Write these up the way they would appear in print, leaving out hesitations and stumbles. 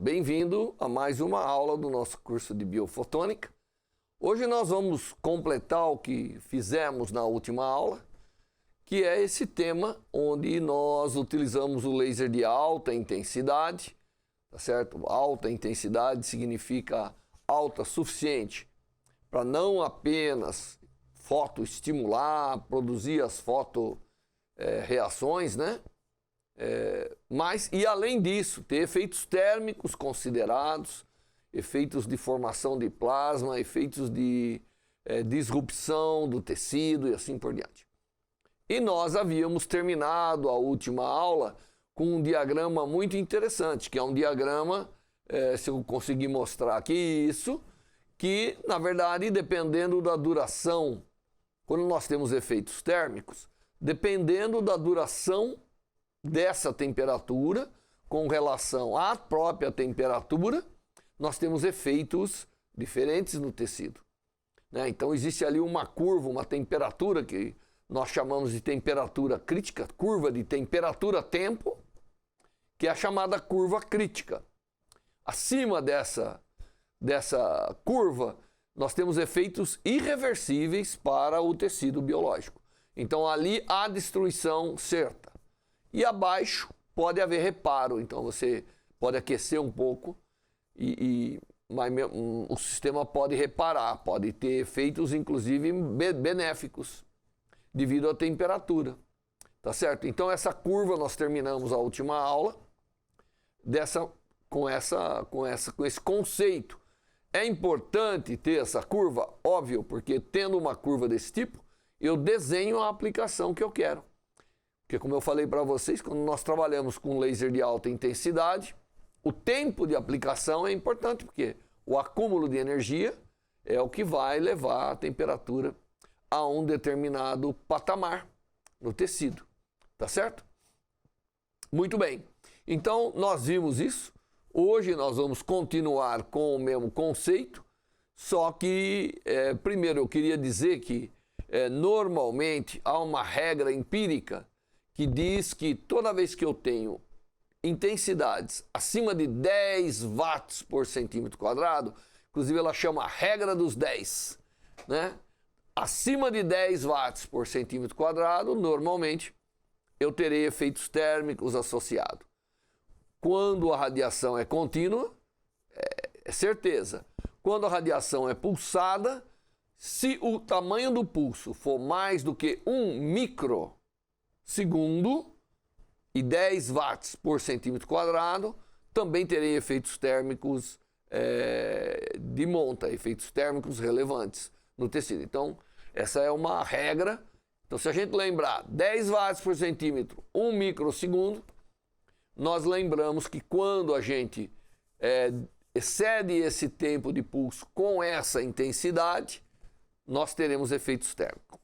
bem-vindo a mais uma aula do nosso curso de Biofotônica. Hoje nós vamos completar o que fizemos na última aula, que é esse tema onde nós utilizamos o laser de alta intensidade, tá certo? Alta intensidade significa alta suficiente para não apenas fotoestimular, produzir as fotoreações, né? Mas, e além disso, ter efeitos térmicos considerados, efeitos de formação de plasma, efeitos de disrupção do tecido e assim por diante. E nós havíamos terminado a última aula com um diagrama muito interessante, que é um diagrama, se eu conseguir mostrar aqui isso, que, na verdade, dependendo da duração, quando nós temos efeitos térmicos, dependendo da duração dessa temperatura, com relação à própria temperatura, nós temos efeitos diferentes no tecido, né? Então existe ali uma curva, uma temperatura que nós chamamos de temperatura crítica, curva de temperatura-tempo, que é a chamada curva crítica. Acima dessa curva, nós temos efeitos irreversíveis para o tecido biológico. Então ali há destruição certa. E abaixo pode haver reparo, então você pode aquecer um pouco mas o sistema pode reparar, pode ter efeitos inclusive benéficos devido à temperatura, tá certo? Então essa curva nós terminamos a última aula com esse conceito. É importante ter essa curva, óbvio, porque tendo uma curva desse tipo, eu desenho a aplicação que eu quero. Porque, como eu falei para vocês, quando nós trabalhamos com laser de alta intensidade, o tempo de aplicação é importante, porque o acúmulo de energia é o que vai levar a temperatura a um determinado patamar no tecido. Tá certo? Muito bem. Então, nós vimos isso. Hoje nós vamos continuar com o mesmo conceito, só que, primeiro, eu queria dizer que, normalmente, há uma regra empírica que diz que toda vez que eu tenho intensidades acima de 10 watts por centímetro quadrado, inclusive ela chama a regra dos 10, né? Acima de 10 watts por centímetro quadrado, normalmente, eu terei efeitos térmicos associados. Quando a radiação é contínua, é certeza. Quando a radiação é pulsada, se o tamanho do pulso for mais do que 1 microsegundo e 10 watts por centímetro quadrado, também terei efeitos térmicos de monta, efeitos térmicos relevantes no tecido. Então, essa é uma regra. Então, se a gente lembrar 10 watts por centímetro, 1 microsegundo, nós lembramos que quando a gente excede esse tempo de pulso com essa intensidade, nós teremos efeitos térmicos.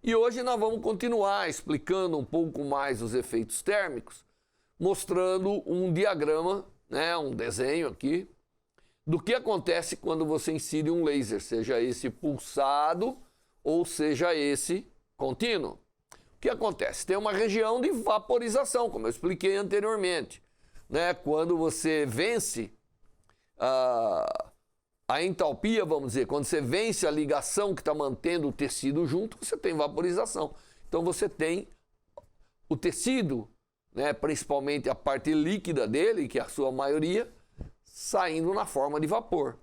E hoje nós vamos continuar explicando um pouco mais os efeitos térmicos, mostrando um diagrama, né, um desenho aqui, do que acontece quando você incide um laser, seja esse pulsado ou seja esse contínuo. O que acontece? Tem uma região de vaporização, como eu expliquei anteriormente, né? Quando você vence a entalpia, vamos dizer, quando você vence a ligação que está mantendo o tecido junto, você tem vaporização. Então você tem o tecido, né, principalmente a parte líquida dele, que é a sua maioria, saindo na forma de vapor.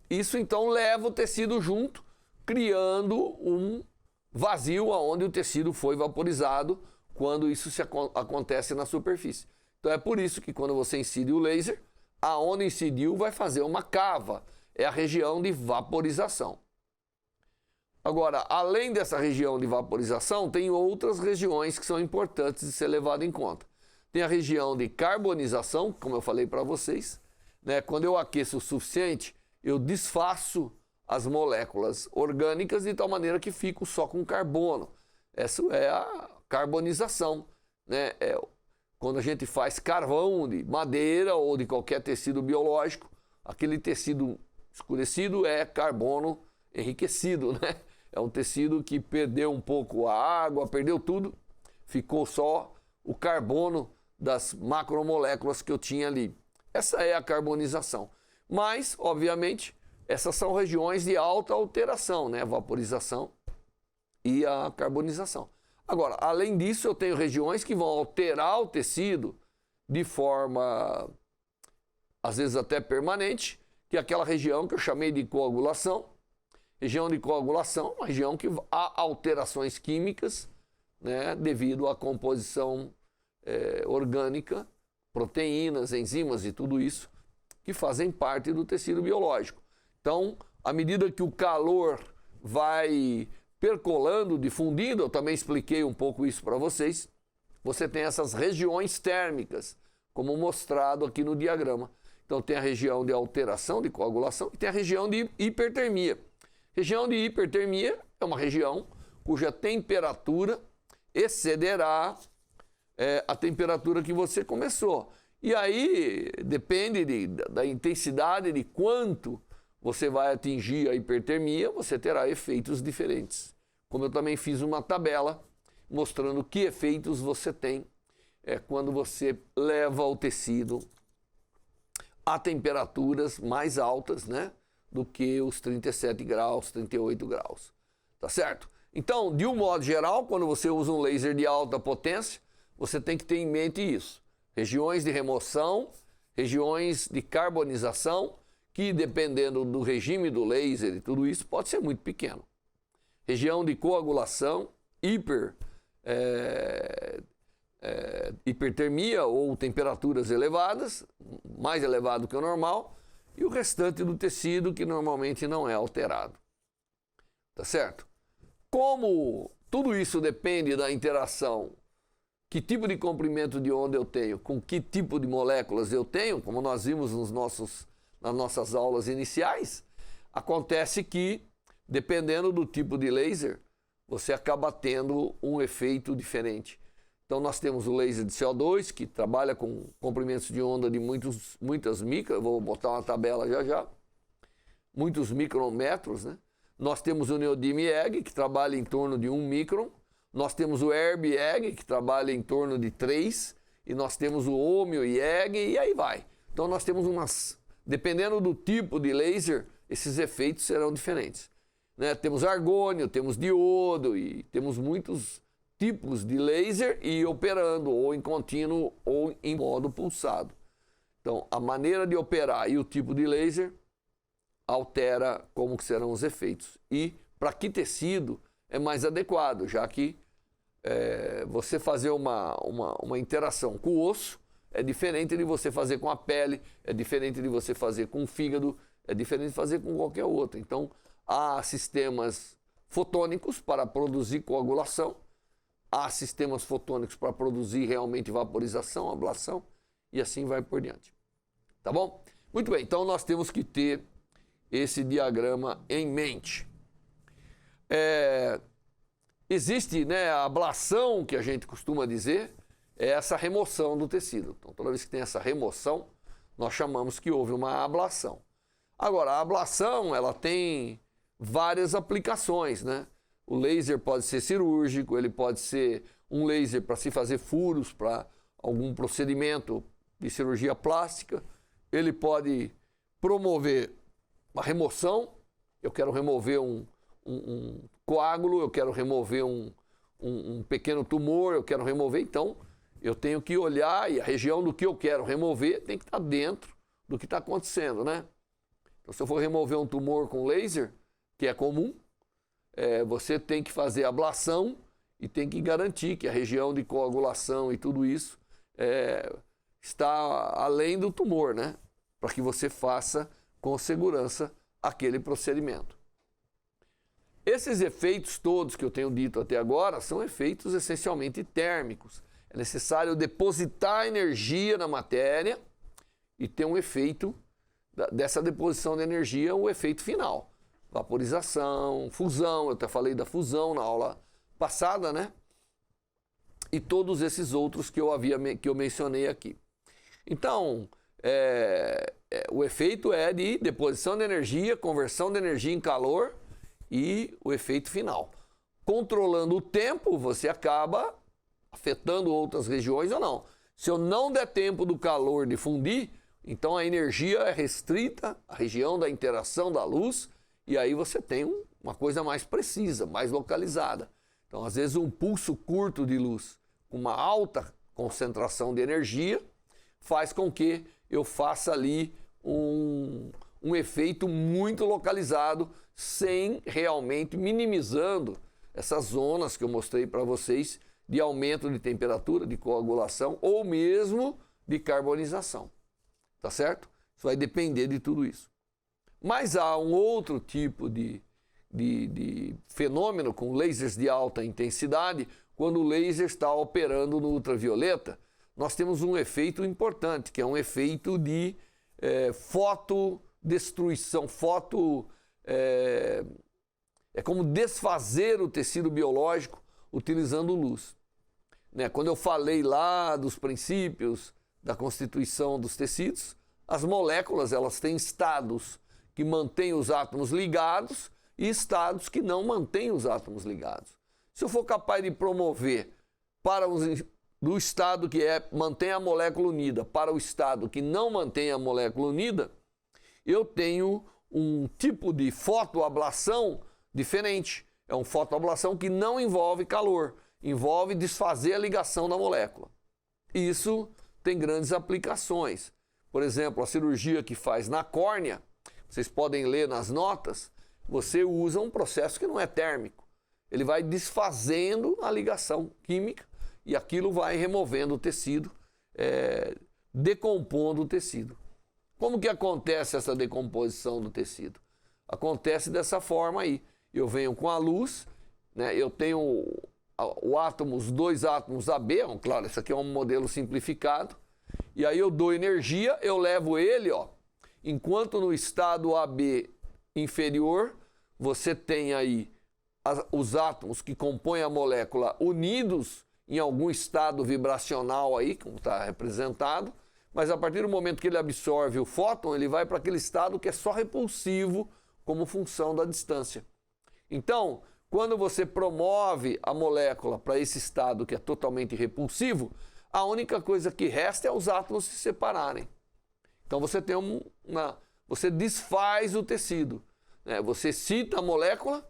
Isso então leva o tecido junto, criando um vazio onde o tecido foi vaporizado quando isso acontece na superfície. Então é por isso que quando você incide o laser, aonde incidiu vai fazer uma cava. É a região de vaporização. Agora, além dessa região de vaporização, tem outras regiões que são importantes de ser levado em conta. Tem a região de carbonização, como eu falei para vocês, né? Quando eu aqueço o suficiente, eu desfaço as moléculas orgânicas de tal maneira que fico só com carbono. Essa é a carbonização, né? Quando a gente faz carvão de madeira ou de qualquer tecido biológico, aquele tecido escurecido é carbono enriquecido, né? É um tecido que perdeu um pouco a água, perdeu tudo, ficou só o carbono das macromoléculas que eu tinha ali. Essa é a carbonização. Mas, obviamente, essas são regiões de alta alteração, né? A vaporização e a carbonização. Agora, além disso, eu tenho regiões que vão alterar o tecido de forma, às vezes até permanente, que é aquela região que eu chamei de coagulação. Região de coagulação, uma região que há alterações químicas, né, devido à composição orgânica, proteínas, enzimas e tudo isso, que fazem parte do tecido biológico. Então, à medida que o calor vai percolando, difundindo, eu também expliquei um pouco isso para vocês, você tem essas regiões térmicas, como mostrado aqui no diagrama. Então, tem a região de alteração, de coagulação, e tem a região de hipertermia. Região de hipertermia é uma região cuja temperatura excederá a temperatura que você começou. E aí, depende da intensidade, de quanto você vai atingir a hipertermia, você terá efeitos diferentes. Como eu também fiz uma tabela mostrando que efeitos você tem quando você leva o tecido a temperaturas mais altas, né, do que os 37 graus, 38 graus. Tá certo? Então, de um modo geral, quando você usa um laser de alta potência, você tem que ter em mente isso. Regiões de remoção, regiões de carbonização, que dependendo do regime do laser e tudo isso, pode ser muito pequeno. Região de coagulação, hipertermia ou temperaturas elevadas, mais elevado que o normal, e o restante do tecido que normalmente não é alterado. Tá certo? Como tudo isso depende da interação, que tipo de comprimento de onda eu tenho, com que tipo de moléculas eu tenho, como nós vimos nas nossas aulas iniciais, acontece que, dependendo do tipo de laser, você acaba tendo um efeito diferente. Então, nós temos o laser de CO2, que trabalha com comprimentos de onda de muitas micro, vou botar uma tabela já, muitos micrômetros, né? Nós temos o neodymium EG, que trabalha em torno de 1 micron. Nós temos o Erb EG, que trabalha em torno de 3. E nós temos o Ohmio EG, e aí vai. Então, nós temos dependendo do tipo de laser, esses efeitos serão diferentes. Né? Temos argônio, temos diodo, e temos muitos tipos de laser e operando ou em contínuo ou em modo pulsado. Então, a maneira de operar e o tipo de laser altera como que serão os efeitos. E para que tecido é mais adequado, já que você fazer uma interação com o osso é diferente de você fazer com a pele, é diferente de você fazer com o fígado, é diferente de fazer com qualquer outro. Então, há sistemas fotônicos para produzir coagulação, há sistemas fotônicos para produzir realmente vaporização, ablação, e assim vai por diante. Tá bom? Muito bem, então nós temos que ter esse diagrama em mente. Existe, né, a ablação, que a gente costuma dizer, é essa remoção do tecido. Então, toda vez que tem essa remoção, nós chamamos que houve uma ablação. Agora, a ablação, ela tem várias aplicações, né? O laser pode ser cirúrgico, ele pode ser um laser para se fazer furos para algum procedimento de cirurgia plástica. Ele pode promover uma remoção. Eu quero remover um coágulo, eu quero remover um pequeno tumor, eu quero remover. Então, eu tenho que olhar e a região do que eu quero remover tem que estar dentro do que está acontecendo, né? Então, se eu for remover um tumor com laser, que é comum, você tem que fazer ablação e tem que garantir que a região de coagulação e tudo isso está além do tumor, né? Para que você faça com segurança aquele procedimento. Esses efeitos todos que eu tenho dito até agora são efeitos essencialmente térmicos. É necessário depositar energia na matéria e ter um efeito dessa deposição de energia, o efeito final. Vaporização, fusão, eu até falei da fusão na aula passada, né? E todos esses outros que eu mencionei aqui. Então, o efeito é de deposição de energia, conversão de energia em calor e o efeito final. Controlando o tempo, você acaba afetando outras regiões ou não. Se eu não der tempo do calor difundir, Então a energia é restrita à região da interação da luz e aí você tem uma coisa mais precisa, mais localizada. Então, às vezes, um pulso curto de luz com uma alta concentração de energia faz com que eu faça ali um efeito muito localizado, sem realmente minimizando essas zonas que eu mostrei para vocês de aumento de temperatura, de coagulação ou mesmo de carbonização. Tá certo? Isso vai depender de tudo isso. Mas há um outro tipo de fenômeno com lasers de alta intensidade. Quando o laser está operando no ultravioleta, nós temos um efeito importante, que é um efeito de fotodestruição. É como desfazer o tecido biológico utilizando luz. Né? Quando eu falei lá dos princípios da constituição dos tecidos, as moléculas elas têm estados que mantêm os átomos ligados e estados que não mantêm os átomos ligados. Se eu for capaz de promover do estado que mantém a molécula unida para o estado que não mantém a molécula unida, eu tenho um tipo de fotoablação diferente. É uma fotoablação que não envolve calor, envolve desfazer a ligação da molécula. Isso tem grandes aplicações. Por exemplo, a cirurgia que faz na córnea, vocês podem ler nas notas, você usa um processo que não é térmico. Ele vai desfazendo a ligação química e aquilo vai removendo o tecido, decompondo o tecido. Como que acontece essa decomposição do tecido? Acontece dessa forma aí. Eu venho com a luz, né, eu tenho os dois átomos AB, claro, isso aqui é um modelo simplificado, e aí eu dou energia, eu levo ele, enquanto no estado AB inferior, você tem aí os átomos que compõem a molécula unidos em algum estado vibracional aí, como está representado, mas a partir do momento que ele absorve o fóton, ele vai para aquele estado que é só repulsivo como função da distância. Então, quando você promove a molécula para esse estado que é totalmente repulsivo, a única coisa que resta é os átomos se separarem. Então você tem você desfaz o tecido, né? Você excita a molécula,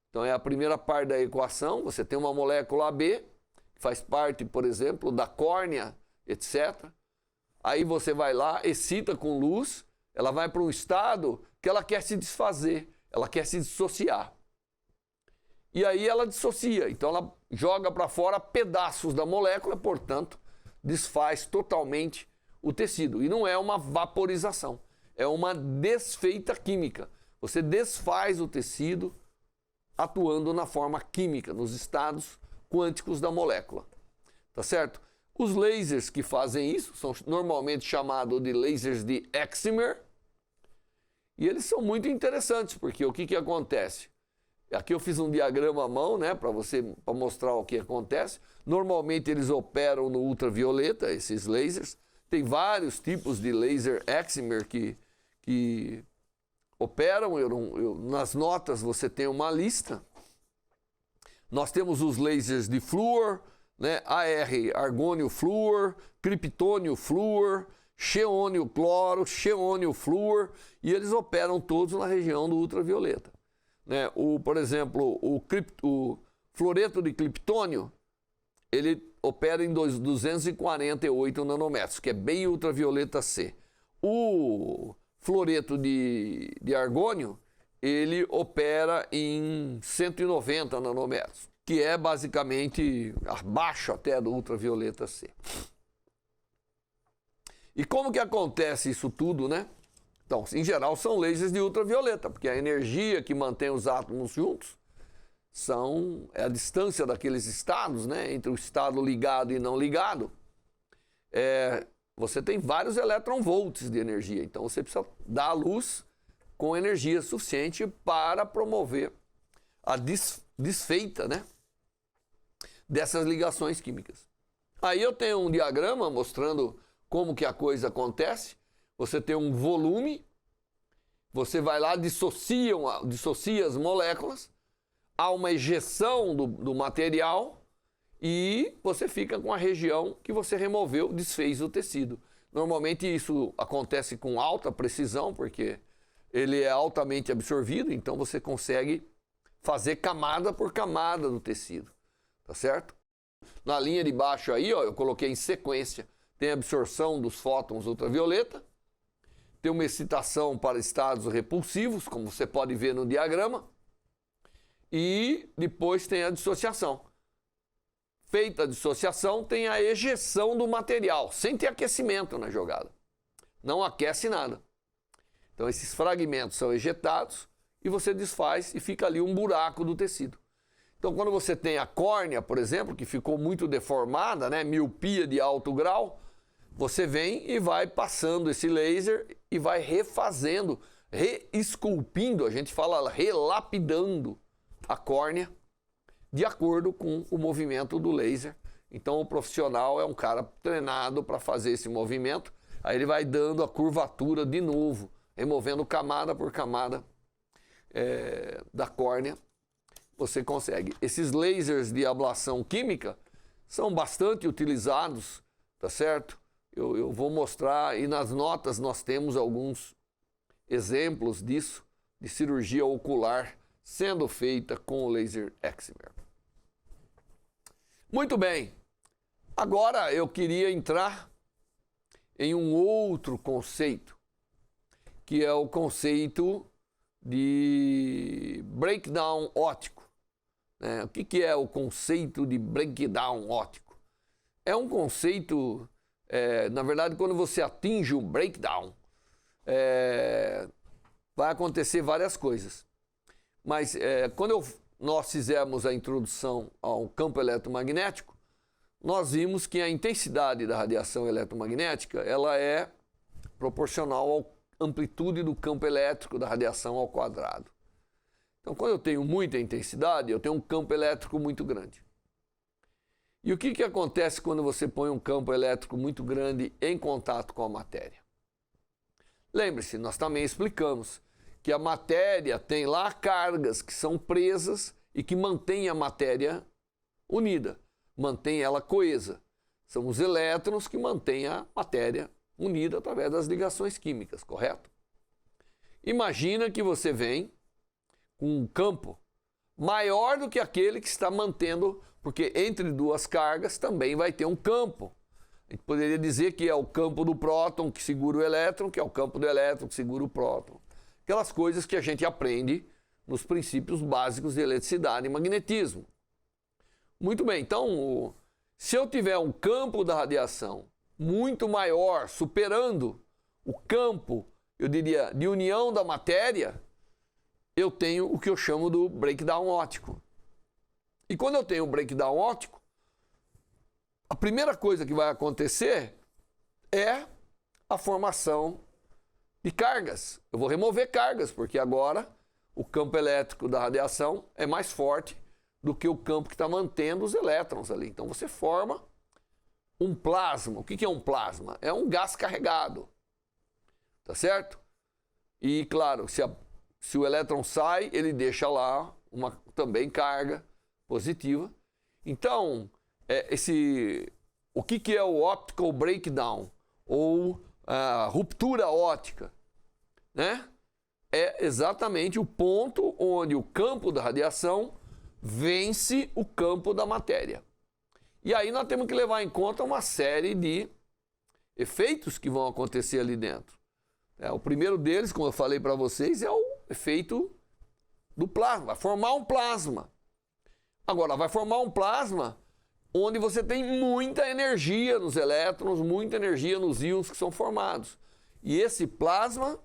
então é a primeira parte da equação, você tem uma molécula AB, que faz parte, por exemplo, da córnea, etc. Aí você vai lá, excita com luz, ela vai para um estado que ela quer se desfazer, ela quer se dissociar. E aí ela dissocia, então ela joga para fora pedaços da molécula, portanto, desfaz totalmente o tecido. E não é uma vaporização, é uma desfeita química. Você desfaz o tecido atuando na forma química, nos estados quânticos da molécula. Tá certo? Os lasers que fazem isso são normalmente chamados de lasers de Excimer. E eles são muito interessantes, porque o que acontece? Aqui eu fiz um diagrama à mão, né, para mostrar o que acontece. Normalmente eles operam no ultravioleta, esses lasers. Tem vários tipos de laser Excimer que operam. Nas notas você tem uma lista. Nós temos os lasers de flúor, né, argônio flúor, criptônio flúor, xeônio cloro, xeônio flúor, e eles operam todos na região do ultravioleta. Né? Por exemplo, o fluoreto de cliptônio, ele opera em 248 nanômetros, que é bem ultravioleta C. O fluoreto de argônio, ele opera em 190 nanômetros, que é basicamente abaixo até do ultravioleta C. E como que acontece isso tudo, né? Então, em geral, são lasers de ultravioleta, porque a energia que mantém os átomos juntos é a distância daqueles estados, né? Entre o estado ligado e não ligado. Você tem vários eletronvolts de energia, então você precisa dar a luz com energia suficiente para promover a desfeita, né, dessas ligações químicas. Aí eu tenho um diagrama mostrando como que a coisa acontece. Você tem um volume, você vai lá, dissocia as moléculas, há uma ejeção do material e você fica com a região que você removeu, desfez o tecido. Normalmente isso acontece com alta precisão, porque ele é altamente absorvido, então você consegue fazer camada por camada do tecido, tá certo? Na linha de baixo aí, ó, eu coloquei em sequência, tem a absorção dos fótons ultravioleta, tem uma excitação para estados repulsivos, como você pode ver no diagrama, e depois tem a dissociação. Feita a dissociação, tem a ejeção do material, sem ter aquecimento na jogada. Não aquece nada. Então esses fragmentos são ejetados e você desfaz e fica ali um buraco do tecido. Então quando você tem a córnea, por exemplo, que ficou muito deformada, né, miopia de alto grau, você vem e vai passando esse laser e vai refazendo, reesculpindo, a gente fala relapidando a córnea de acordo com o movimento do laser. Então o profissional é um cara treinado para fazer esse movimento, aí ele vai dando a curvatura de novo, removendo camada por camada da córnea, você consegue. Esses lasers de ablação química são bastante utilizados, tá certo? Eu vou mostrar, e nas notas nós temos alguns exemplos disso, de cirurgia ocular sendo feita com o laser excimer. Muito bem, agora eu queria entrar em um outro conceito, que é o conceito de breakdown óptico. O que é o conceito de breakdown óptico? É um conceito, na verdade, quando você atinge o breakdown, vai acontecer várias coisas. Mas quando nós fizemos a introdução ao campo eletromagnético, nós vimos que a intensidade da radiação eletromagnética ela é proporcional à amplitude do campo elétrico da radiação ao quadrado. Então, quando eu tenho muita intensidade, eu tenho um campo elétrico muito grande. E o que acontece quando você põe um campo elétrico muito grande em contato com a matéria? Lembre-se, nós também explicamos que a matéria tem lá cargas que são presas e que mantêm a matéria unida, mantém ela coesa. São os elétrons que mantêm a matéria unida através das ligações químicas, correto? Imagina que você vem com um campo maior do que aquele que está mantendo, porque entre duas cargas também vai ter um campo. A gente poderia dizer que é o campo do próton que segura o elétron, que é o campo do elétron que segura o próton. Aquelas coisas que a gente aprende nos princípios básicos de eletricidade e magnetismo. Muito bem, então, se eu tiver um campo da radiação muito maior, superando o campo, eu diria, de união da matéria, eu tenho o que eu chamo do breakdown óptico. E quando eu tenho o breakdown óptico, a primeira coisa que vai acontecer é a formação de cargas. Eu vou remover cargas, porque agora o campo elétrico da radiação é mais forte do que o campo que está mantendo os elétrons ali. Então você forma um plasma. O que é um plasma? É um gás carregado. Tá certo? E claro, se o elétron sai, ele deixa lá uma também carga positiva. Então, o que é o optical breakdown? Ou a ruptura óptica, né? É exatamente o ponto onde o campo da radiação vence o campo da matéria. E aí nós temos que levar em conta uma série de efeitos que vão acontecer ali dentro. O primeiro deles, como eu falei para vocês, é o efeito do plasma. Vai formar um plasma. Agora, vai formar um plasma onde você tem muita energia nos elétrons, muita energia nos íons que são formados. E esse plasma,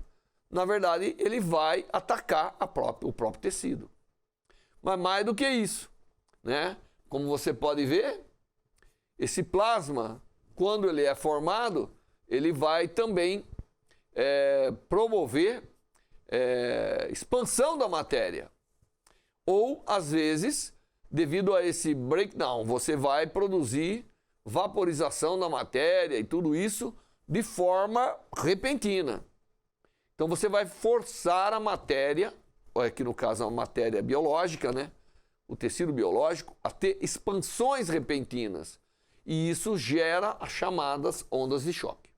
na verdade, ele vai atacar o próprio tecido. Mas mais do que isso, né? Como você pode ver, esse plasma, quando ele é formado, ele vai também promover expansão da matéria. Ou, às vezes, devido a esse breakdown, você vai produzir vaporização da matéria e tudo isso de forma repentina. Então você vai forçar a matéria, aqui no caso a matéria biológica, né? O tecido biológico, a ter expansões repentinas. E isso gera as chamadas ondas de choque.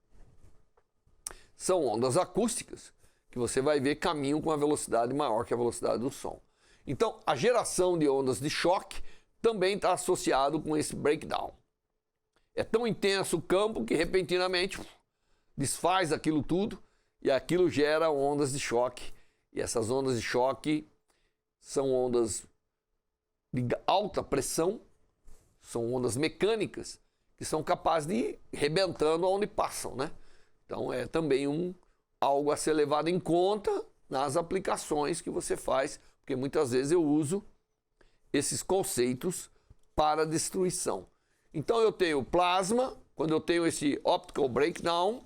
são ondas acústicas, que você vai ver caminham com uma velocidade maior que a velocidade do som. Então, a geração de ondas de choque também está associado com esse breakdown. É tão intenso o campo que repentinamente desfaz aquilo tudo e aquilo gera ondas de choque. E essas ondas de choque são ondas de alta pressão, são ondas mecânicas que são capazes de ir rebentando onde passam, né? Então é também algo a ser levado em conta nas aplicações que você faz, porque muitas vezes eu uso esses conceitos para destruição. Então eu tenho plasma, quando eu tenho esse optical breakdown,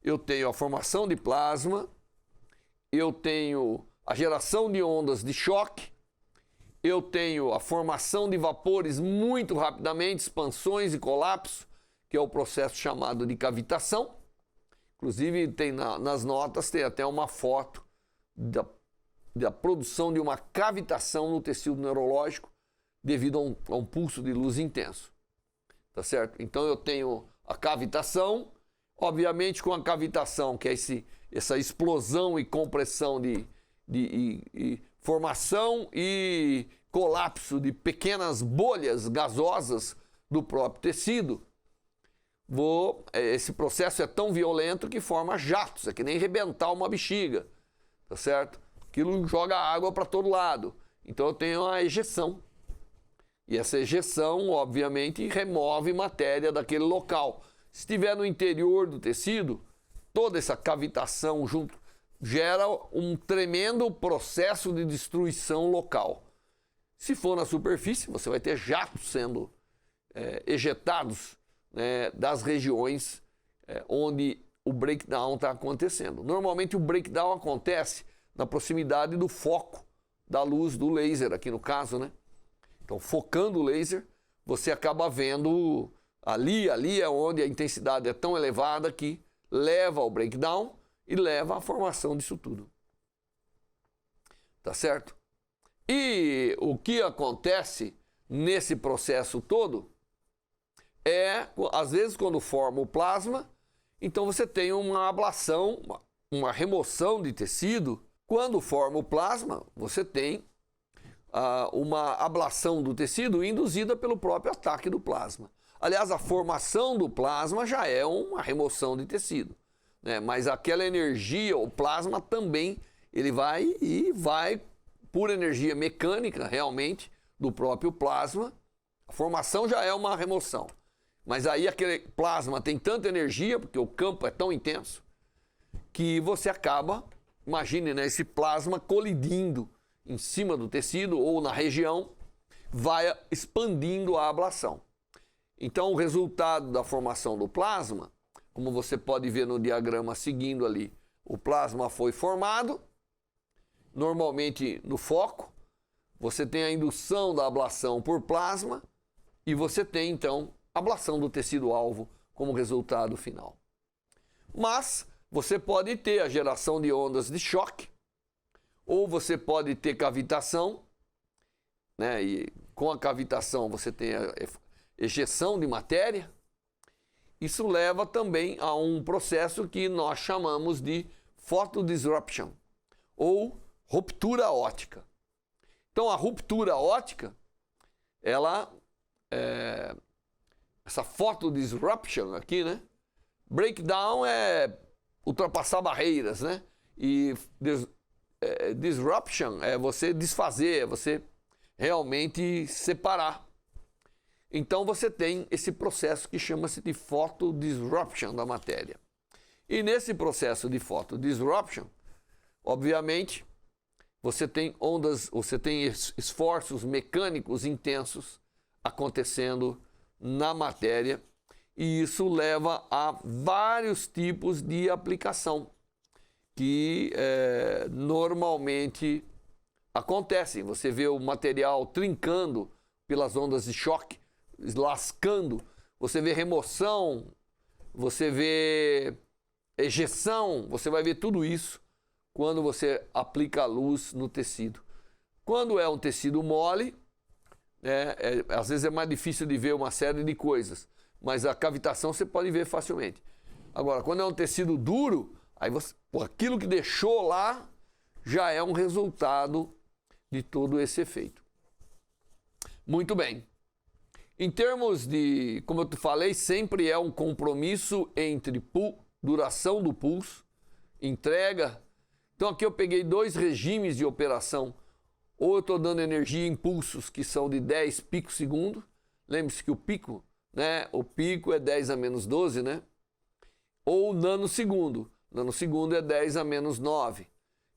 eu tenho a formação de plasma, eu tenho a geração de ondas de choque, eu tenho a formação de vapores muito rapidamente, expansões e colapso, que é o processo chamado de cavitação. Inclusive tem nas notas, tem até uma foto da produção de uma cavitação no tecido neurológico devido a um pulso de luz intenso. Tá certo? Então eu tenho a cavitação, obviamente com a cavitação, que é essa explosão e compressão de formação e colapso de pequenas bolhas gasosas do próprio tecido. Esse processo é tão violento que forma jatos, é que nem rebentar uma bexiga, tá certo? Aquilo joga água para todo lado. Então eu tenho a ejeção. E essa ejeção, obviamente, remove matéria daquele local. Se estiver no interior do tecido, toda essa cavitação junto gera um tremendo processo de destruição local. Se for na superfície, você vai ter jatos sendo ejetados, né, das regiões onde o breakdown está acontecendo. Normalmente o breakdown acontece na proximidade do foco da luz do laser, aqui no caso, né? Então, focando o laser, você acaba vendo ali é onde a intensidade é tão elevada que leva ao breakdown e leva à formação disso tudo. Tá certo? E o que acontece nesse processo todo às vezes, quando forma o plasma, então você tem uma ablação, uma remoção de tecido. Quando forma o plasma, você tem uma ablação do tecido induzida pelo próprio ataque do plasma. Aliás, a formação do plasma já é uma remoção de tecido, né? Mas aquela energia, o plasma também, ele vai por energia mecânica, realmente, do próprio plasma. A formação já é uma remoção. Mas aí aquele plasma tem tanta energia, porque o campo é tão intenso, que você acaba, imagine, né, esse plasma colidindo em cima do tecido ou na região, vai expandindo a ablação. Então o resultado da formação do plasma, como você pode ver no diagrama seguindo ali, o plasma foi formado, normalmente no foco, você tem a indução da ablação por plasma e você tem então ablação do tecido-alvo como resultado final. Mas você pode ter a geração de ondas de choque, ou você pode ter cavitação, né? E com a cavitação você tem a ejeção de matéria. Isso leva também a um processo que nós chamamos de photodisruption, ou ruptura óptica. Então a ruptura óptica, essa photodisruption aqui, né? Breakdown é ultrapassar barreiras, né? E disruption é você desfazer, é você realmente separar. Então você tem esse processo que chama-se de photodisruption da matéria. E nesse processo de photodisruption, obviamente, você tem esforços mecânicos intensos acontecendo na matéria, e isso leva a vários tipos de aplicação que normalmente acontecem. Você vê o material trincando pelas ondas de choque, lascando, você vê remoção, você vê ejeção, você vai ver tudo isso quando você aplica a luz no tecido. Quando é um tecido mole, às vezes é mais difícil de ver uma série de coisas, mas a cavitação você pode ver facilmente. Agora, quando é um tecido duro, Aí aquilo que deixou lá já é um resultado de todo esse efeito. Muito bem. Em termos de, como eu te falei, sempre é um compromisso entre duração do pulso, entrega. Então aqui eu peguei 2 regimes de operação. Ou eu estou dando energia em pulsos que são de 10 picosegundos. Lembre-se que o pico, né? O pico é 10 a menos 12, né? Ou nanosegundo. Nanosegundo é 10 a menos 9.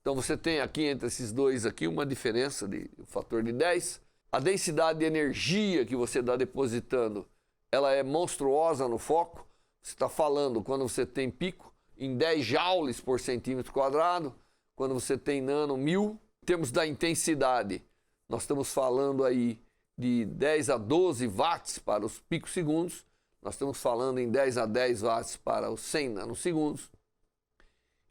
Então você tem aqui entre esses dois aqui uma diferença de um fator de 10. A densidade de energia que você está depositando, ela é monstruosa no foco. Você está falando, quando você tem pico, em 10 joules por centímetro quadrado. Quando você tem nano, 1000. Em termos da intensidade, nós estamos falando aí de 10 a 12 watts para os picosegundos. Nós estamos falando em 10 a 10 watts para os 100 nanosegundos.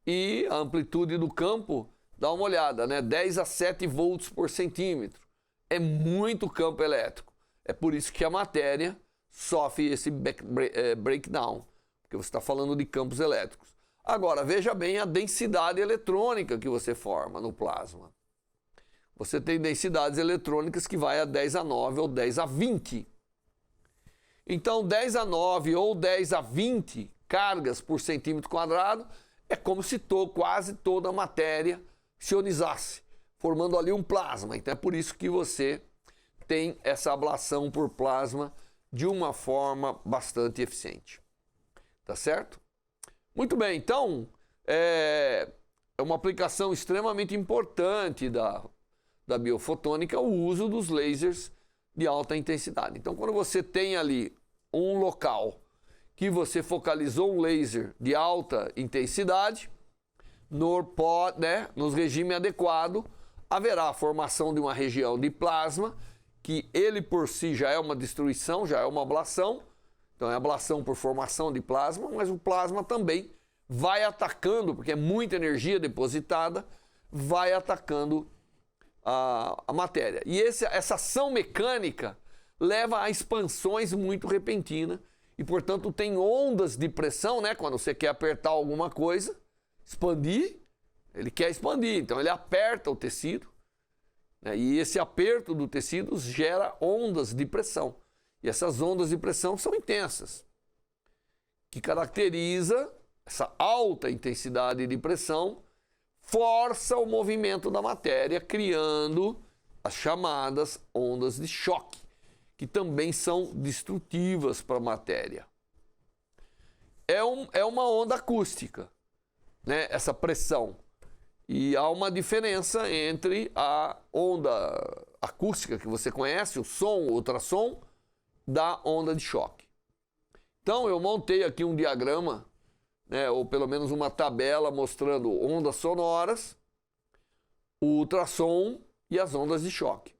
E a amplitude do campo, dá uma olhada, né? 10 a 7 volts por centímetro. É muito campo elétrico. É por isso que a matéria sofre esse breakdown, porque você está falando de campos elétricos. Agora, veja bem a densidade eletrônica que você forma no plasma. Você tem densidades eletrônicas que vai a 10 a 9 ou 10 a 20. Então, 10 a 9 ou 10 a 20 cargas por centímetro quadrado é como se quase toda a matéria se ionizasse, formando ali um plasma. Então, é por isso que você tem essa ablação por plasma de uma forma bastante eficiente. Tá certo? Muito bem, então, é uma aplicação extremamente importante da biofotônica o uso dos lasers de alta intensidade. Então, quando você tem ali um local que você focalizou um laser de alta intensidade, nos regimes adequados, haverá a formação de uma região de plasma, que ele por si já é uma destruição, já é uma ablação. Então é ablação por formação de plasma, mas o plasma também vai atacando, porque é muita energia depositada, vai atacando a matéria. E essa ação mecânica leva a expansões muito repentinas e, portanto, tem ondas de pressão, né? Quando você quer apertar alguma coisa, expandir, ele quer expandir, então ele aperta o tecido, né? E esse aperto do tecido gera ondas de pressão. E essas ondas de pressão são intensas, que caracteriza essa alta intensidade de pressão, força o movimento da matéria, criando as chamadas ondas de choque, que também são destrutivas para a matéria. É uma onda acústica, né? Essa pressão. E há uma diferença entre a onda acústica que você conhece, o som, o ultrassom, da onda de choque. Então eu montei aqui um diagrama, né, ou pelo menos uma tabela mostrando ondas sonoras, o ultrassom e as ondas de choque.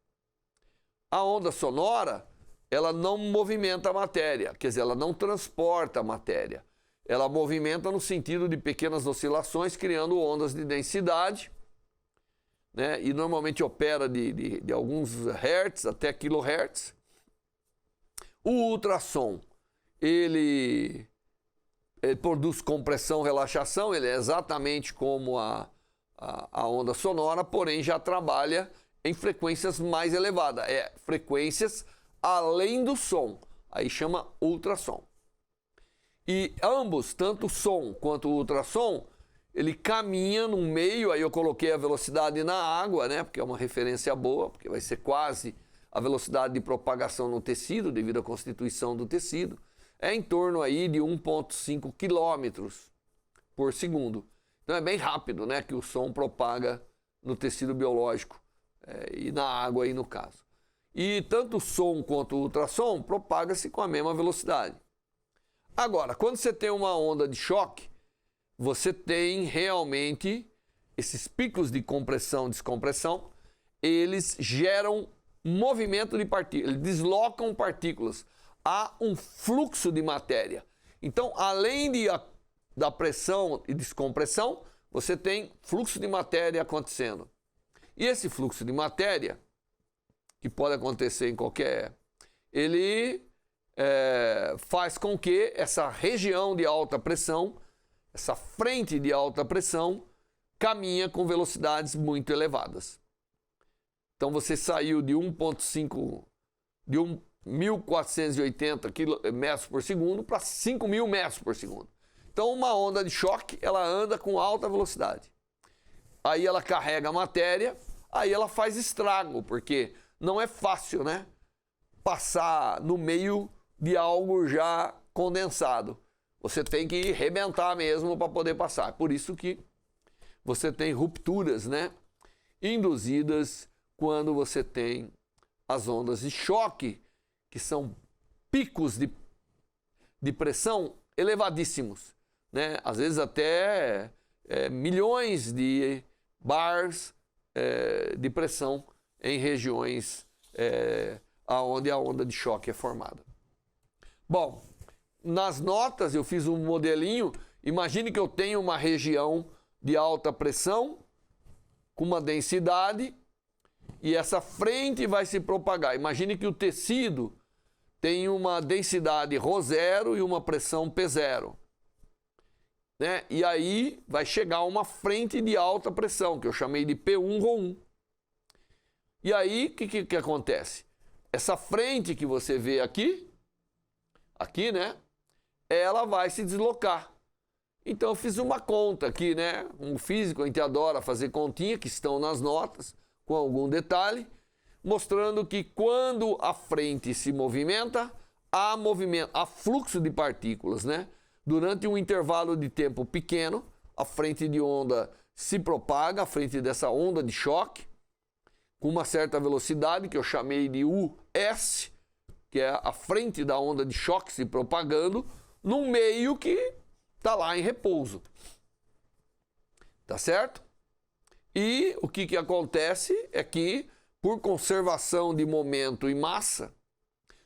A onda sonora, ela não movimenta a matéria, quer dizer, ela não transporta a matéria. Ela movimenta no sentido de pequenas oscilações, criando ondas de densidade, né, e normalmente opera de alguns hertz até quilohertz. O ultrassom, ele produz compressão, relaxação, ele é exatamente como a onda sonora, porém já trabalha em frequências mais elevadas, frequências além do som, aí chama ultrassom. E ambos, tanto o som quanto o ultrassom, ele caminha num meio, aí eu coloquei a velocidade na água, né, porque é uma referência boa, porque vai ser quase a velocidade de propagação no tecido, devido à constituição do tecido, é em torno aí de 1,5 km por segundo. Então é bem rápido, né, que o som propaga no tecido biológico, e na água aí no caso. E tanto o som quanto o ultrassom propaga-se com a mesma velocidade. Agora, quando você tem uma onda de choque, você tem realmente esses picos de compressão e descompressão, eles geram movimento de partículas, eles deslocam partículas. Há um fluxo de matéria. Então, além da pressão e descompressão, você tem fluxo de matéria acontecendo. E esse fluxo de matéria, que pode acontecer em qualquer... ele faz com que essa região de alta pressão essa frente de alta pressão, caminha com velocidades muito elevadas. Então você saiu de 1.480 metros por segundo para 5.000 metros por segundo. Então uma onda de choque, ela anda com alta velocidade. Aí ela carrega a matéria, aí ela faz estrago, porque não é fácil, né? Passar no meio de algo já condensado. Você tem que rebentar mesmo para poder passar. Por isso que você tem rupturas, né, induzidas quando você tem as ondas de choque, que são picos de pressão elevadíssimos, né? Às vezes até milhões de bars de pressão em regiões onde a onda de choque é formada. Bom, nas notas eu fiz um modelinho. Imagine que eu tenho uma região de alta pressão com uma densidade e essa frente vai se propagar. Imagine que o tecido tem uma densidade ρ0 e uma pressão P0, né? E aí vai chegar uma frente de alta pressão, que eu chamei de P1ρ1. E aí o que acontece? Essa frente que você vê aqui, né? Ela vai se deslocar. Então eu fiz uma conta aqui, né? Um físico, a gente adora fazer continha, que estão nas notas, com algum detalhe, mostrando que quando a frente se movimenta, há fluxo de partículas, né? Durante um intervalo de tempo pequeno, a frente de onda se propaga, a frente dessa onda de choque, com uma certa velocidade, que eu chamei de US, que é a frente da onda de choque se propagando, num meio que está lá em repouso. Tá certo? E o que acontece é que, por conservação de momento e massa,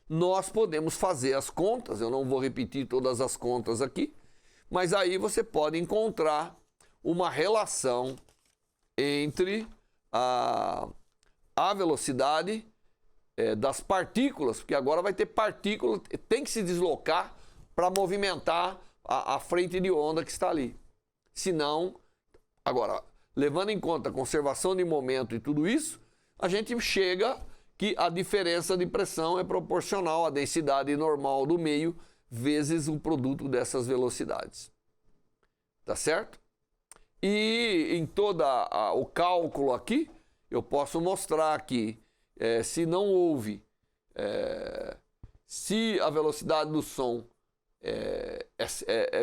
nós podemos fazer as contas. Eu não vou repetir todas as contas aqui, mas aí você pode encontrar uma relação entre a velocidade das partículas, porque agora vai ter partícula, tem que se deslocar para movimentar a frente de onda que está ali. Senão, agora, levando em conta a conservação de momento e tudo isso, a gente chega que a diferença de pressão é proporcional à densidade normal do meio vezes o produto dessas velocidades. Tá certo? E em todo o cálculo aqui, eu posso mostrar que se não houve, se a velocidade do som é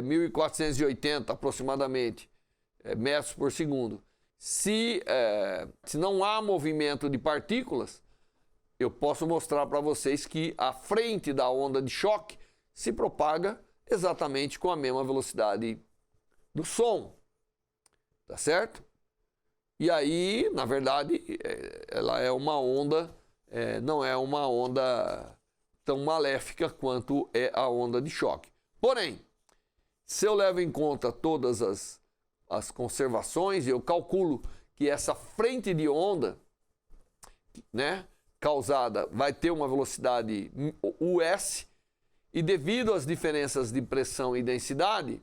1.480 aproximadamente metros por segundo. Se não há movimento de partículas, eu posso mostrar para vocês que a frente da onda de choque se propaga exatamente com a mesma velocidade do som. Tá certo? E aí, na verdade, ela é uma onda, não é uma onda tão maléfica quanto é a onda de choque. Porém, se eu levo em conta todas as conservações, eu calculo que essa frente de onda, né, causada vai ter uma velocidade US, e devido às diferenças de pressão e densidade,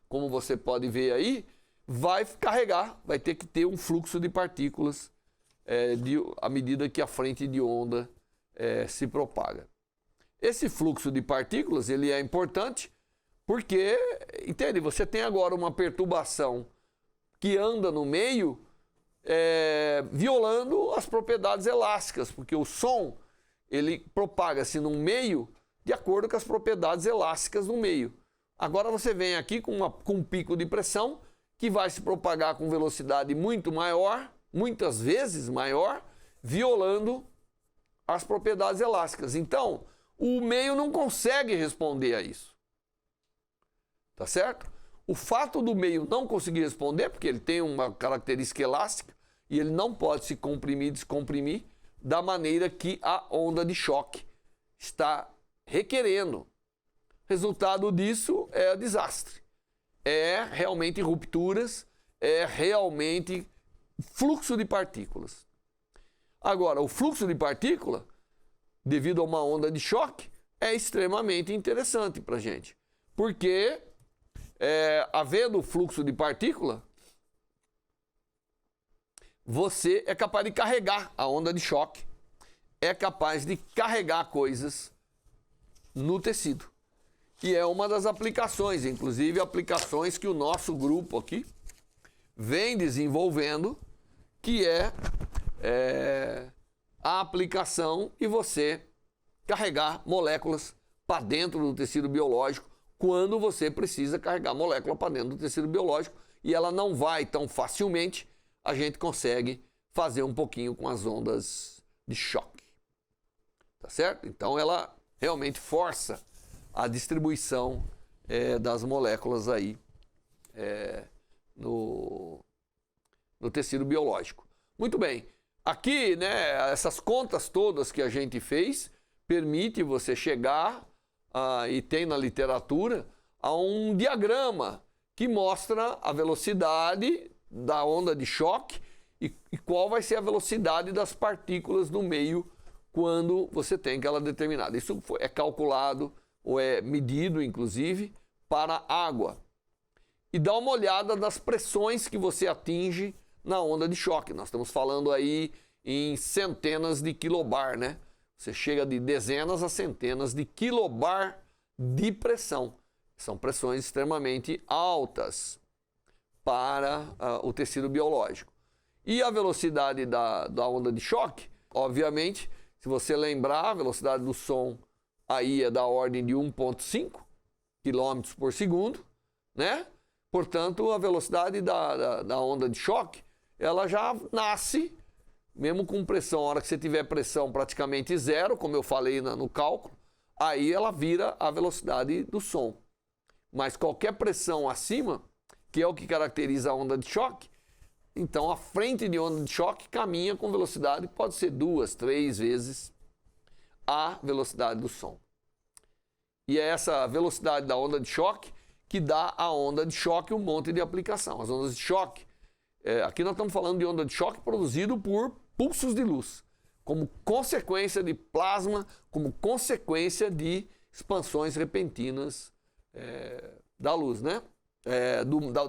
como você pode ver aí, vai carregar, vai ter que ter um fluxo de partículas à medida que a frente de onda se propaga. Esse fluxo de partículas, ele é importante porque, entende, você tem agora uma perturbação que anda no meio violando as propriedades elásticas, porque o som, ele propaga-se num meio de acordo com as propriedades elásticas do meio. Agora você vem aqui com um pico de pressão que vai se propagar com velocidade muito maior, muitas vezes maior, violando as propriedades elásticas. Então, o meio não consegue responder a isso. Tá certo? O fato do meio não conseguir responder, porque ele tem uma característica elástica e ele não pode se comprimir e descomprimir da maneira que a onda de choque está requerendo. Resultado disso é desastre. É realmente rupturas, é realmente fluxo de partículas. Agora, o fluxo de partícula, devido a uma onda de choque, é extremamente interessante para a gente. Porque havendo fluxo de partícula, você é capaz de carregar a onda de choque, é capaz de carregar coisas no tecido. E é uma das aplicações, inclusive aplicações que o nosso grupo aqui vem desenvolvendo, que é a aplicação e você carregar moléculas para dentro do tecido biológico quando você precisa carregar molécula para dentro do tecido biológico e ela não vai tão facilmente, a gente consegue fazer um pouquinho com as ondas de choque. Tá certo? Então ela realmente força a distribuição das moléculas aí no tecido biológico. Muito bem. Aqui, né, essas contas todas que a gente fez permite você chegar e tem na literatura a um diagrama que mostra a velocidade da onda de choque e qual vai ser a velocidade das partículas no meio quando você tem aquela determinada. Isso é calculado ou é medido, inclusive, para água. E dá uma olhada nas pressões que você atinge na onda de choque. Nós estamos falando aí em centenas de quilobar, né? Você chega de dezenas a centenas de quilobar de pressão. São pressões extremamente altas para o tecido biológico. E a velocidade da onda de choque, obviamente, se você lembrar, a velocidade do som aí é da ordem de 1,5 km por segundo, né? Portanto, a velocidade da onda de choque, ela já nasce, mesmo com pressão, a hora que você tiver pressão praticamente zero, como eu falei no cálculo, aí ela vira a velocidade do som. Mas qualquer pressão acima, que é o que caracteriza a onda de choque, então a frente de onda de choque caminha com velocidade que pode ser 2, 3 vezes a velocidade do som. E é essa velocidade da onda de choque que dá à onda de choque um monte de aplicação. As ondas de choque, aqui nós estamos falando de onda de choque produzido por pulsos de luz, como consequência de plasma, como consequência de expansões repentinas da luz, né?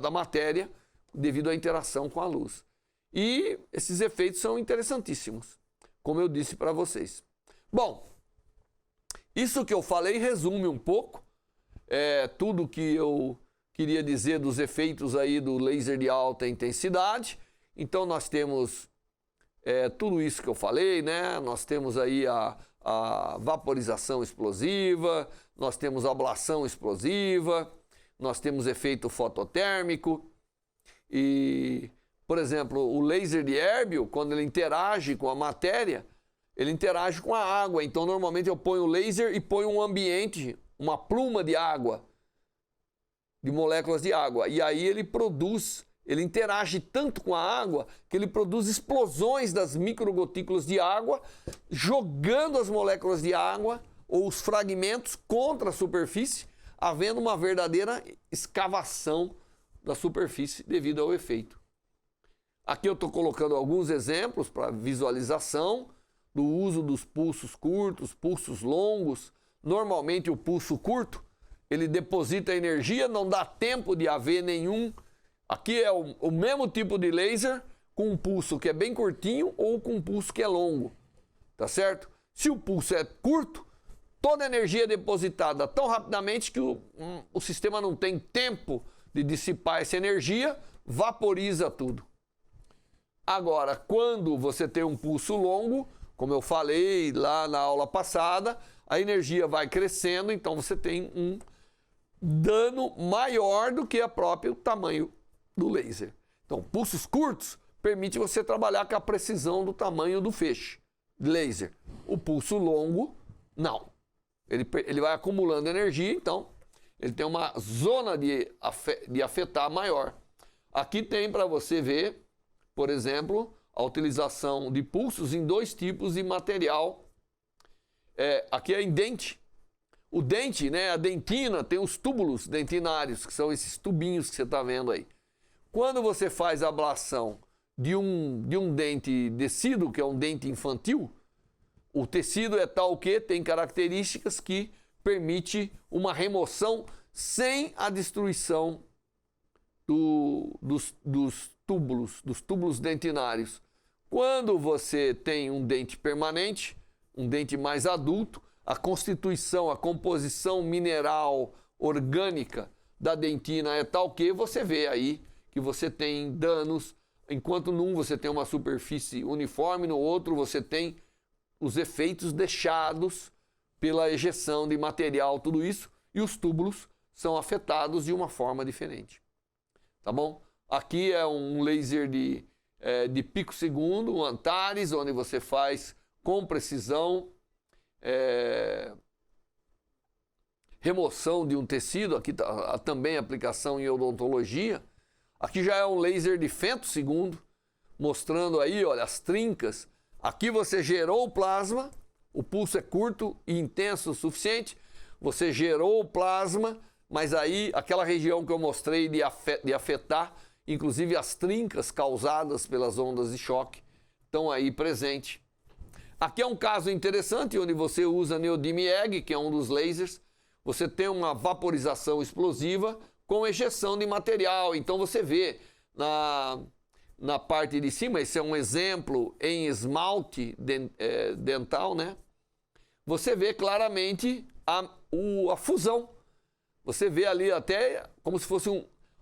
Da matéria, devido à interação com a luz. E esses efeitos são interessantíssimos, como eu disse para vocês. Bom, isso que eu falei resume um pouco tudo que eu queria dizer dos efeitos aí do laser de alta intensidade. Então nós temos tudo isso que eu falei, né? Nós temos aí a vaporização explosiva, nós temos a ablação explosiva, nós temos efeito fototérmico e, por exemplo, o laser de Erbil, quando ele interage com a matéria, ele interage com a água. Então, normalmente eu ponho o laser e ponho um ambiente, uma pluma de água, de moléculas de água. E aí ele interage tanto com a água que ele produz explosões das microgotículas de água, jogando as moléculas de água ou os fragmentos contra a superfície, havendo uma verdadeira escavação da superfície devido ao efeito. Aqui eu estou colocando alguns exemplos para visualização do uso dos pulsos curtos, pulsos longos. Normalmente o pulso curto, ele deposita energia, não dá tempo de haver nenhum. Aqui é o mesmo tipo de laser com um pulso que é bem curtinho ou com um pulso que é longo, tá certo? Se o pulso é curto, toda a energia é depositada tão rapidamente que o sistema não tem tempo de dissipar essa energia, vaporiza tudo. Agora, quando você tem um pulso longo, como eu falei lá na aula passada, a energia vai crescendo, então você tem um dano maior do que o próprio tamanho do laser. Então, pulsos curtos permite você trabalhar com a precisão do tamanho do feixe de laser. O pulso longo, não. Ele vai acumulando energia, então ele tem uma zona de afetar maior. Aqui tem para você ver, por exemplo, a utilização de pulsos em dois tipos de material. Aqui é em dente. O dente, né, a dentina, tem os túbulos dentinários, que são esses tubinhos que você está vendo aí. Quando você faz a ablação de um dente descido, que é um dente infantil, o tecido é tal que tem características que permite uma remoção sem a destruição dos túbulos dentinários. Quando você tem um dente permanente, um dente mais adulto, a constituição, a composição mineral orgânica da dentina é tal que você vê aí que você tem danos, enquanto num você tem uma superfície uniforme, no outro você tem os efeitos deixados pela ejeção de material, tudo isso, e os túbulos são afetados de uma forma diferente. Tá bom? Aqui é um laser de pico segundo, um Antares, onde você faz com precisão remoção de um tecido. Aqui tá também aplicação em odontologia. Aqui já é um laser de femtosegundo, mostrando aí, olha, as trincas. Aqui você gerou o plasma, o pulso é curto e intenso o suficiente, você gerou o plasma, mas aí aquela região que eu mostrei de afetar, inclusive as trincas causadas pelas ondas de choque, estão aí presentes. Aqui é um caso interessante onde você usa neodymium, que é um dos lasers. Você tem uma vaporização explosiva com ejeção de material. Então você vê na parte de cima, esse é um exemplo em esmalte dental, né? Você vê claramente a fusão. Você vê ali até como se fosse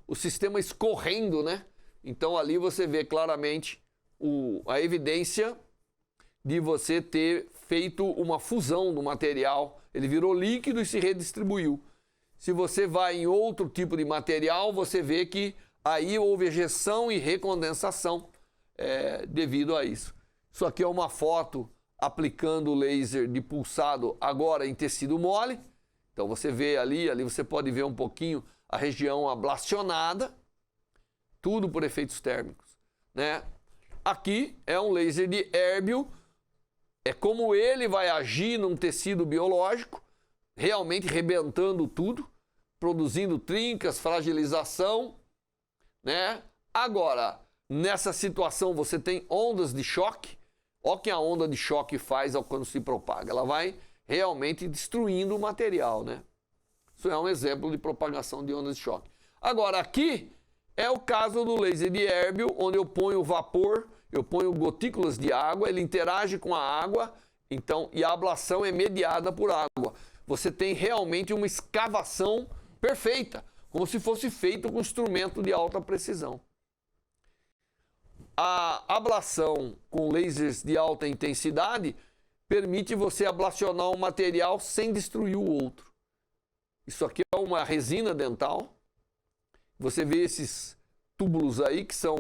o sistema escorrendo, né? Então ali você vê claramente a evidência de você ter feito uma fusão do material. Ele virou líquido e se redistribuiu. Se você vai em outro tipo de material, você vê que aí houve ejeção e recondensação devido a isso. Isso aqui é uma foto aplicando o laser de pulsado agora em tecido mole. Então você vê ali você pode ver um pouquinho a região ablacionada, tudo por efeitos térmicos, né? Aqui é um laser de Erbium. É como ele vai agir num tecido biológico, realmente rebentando tudo, produzindo trincas, fragilização, né? Agora, nessa situação você tem ondas de choque. Olha o que a onda de choque faz quando se propaga. Ela vai realmente destruindo o material, né? Isso é um exemplo de propagação de ondas de choque. Agora, aqui é o caso do laser de Erbium, onde eu ponho vapor, eu ponho gotículas de água, ele interage com a água, então, e a ablação é mediada por água. Você tem realmente uma escavação perfeita, como se fosse feito com instrumento de alta precisão. A ablação com lasers de alta intensidade permite você ablacionar um material sem destruir o outro. Isso aqui é uma resina dental. Você vê esses túbulos aí que são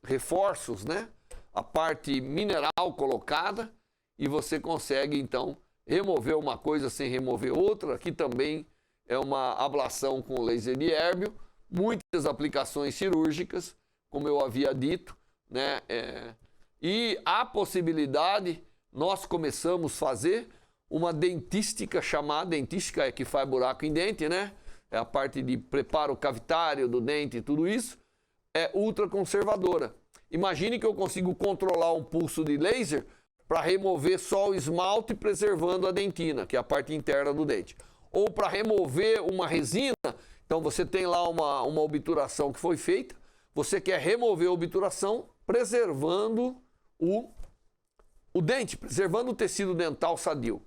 reforços, né? A parte mineral colocada, e você consegue então remover uma coisa sem remover outra. Aqui também é uma ablação com laser de Erbium, muitas aplicações cirúrgicas, como eu havia dito, né? E a possibilidade, nós começamos a fazer uma dentística chamada, dentística é que faz buraco em dente, né? É a parte de preparo cavitário do dente e tudo isso, é ultraconservadora. Imagine que eu consigo controlar um pulso de laser para remover só o esmalte, preservando a dentina, que é a parte interna do dente. Ou para remover uma resina, então você tem lá uma obturação que foi feita, você quer remover a obturação, preservando o dente, preservando o tecido dental sadio.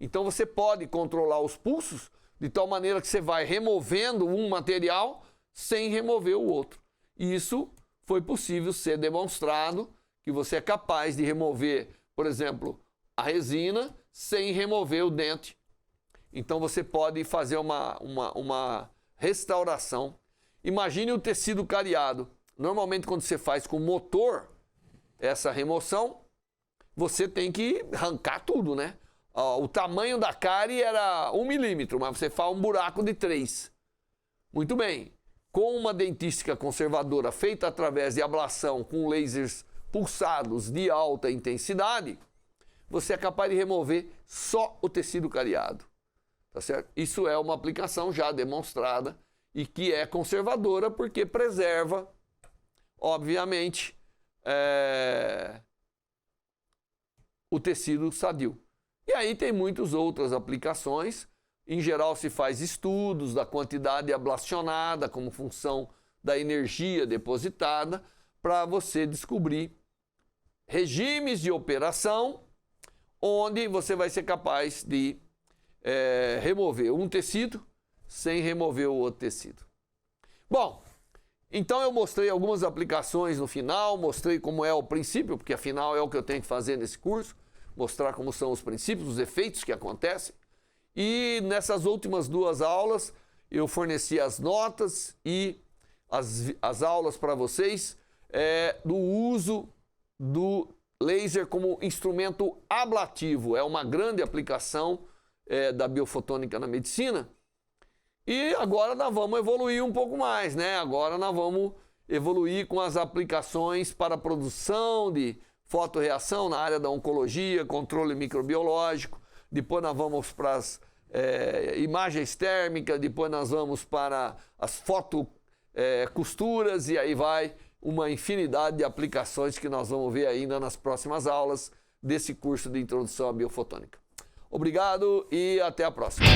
Então você pode controlar os pulsos de tal maneira que você vai removendo um material sem remover o outro. E isso foi possível ser demonstrado, que você é capaz de remover, por exemplo, a resina sem remover o dente. Então você pode fazer uma restauração. Imagine o tecido cariado. Normalmente quando você faz com motor essa remoção, você tem que arrancar tudo, né? O tamanho da cárie era 1 milímetro, mas você faz um buraco de 3. Muito bem. Com uma dentística conservadora feita através de ablação com lasers pulsados de alta intensidade, você é capaz de remover só o tecido cariado. Tá certo? Isso é uma aplicação já demonstrada e que é conservadora porque preserva, obviamente, o tecido sadio. E aí tem muitas outras aplicações, Em geral, se faz estudos da quantidade ablacionada como função da energia depositada para você descobrir regimes de operação onde você vai ser capaz de remover um tecido sem remover o outro tecido. Bom, então eu mostrei algumas aplicações no final, mostrei como é o princípio, porque afinal é o que eu tenho que fazer nesse curso, mostrar como são os princípios, os efeitos que acontecem. E nessas últimas 2 aulas eu forneci as notas e as aulas para vocês do uso do laser como instrumento ablativo. É uma grande aplicação da biofotônica na medicina. E agora nós vamos evoluir um pouco mais, né? Agora nós vamos evoluir com as aplicações para a produção de fotorreação na área da oncologia, controle microbiológico. Depois nós vamos para as imagens térmicas, depois nós vamos para as fotocosturas e aí vai uma infinidade de aplicações que nós vamos ver ainda nas próximas aulas desse curso de Introdução à Biofotônica. Obrigado e até a próxima.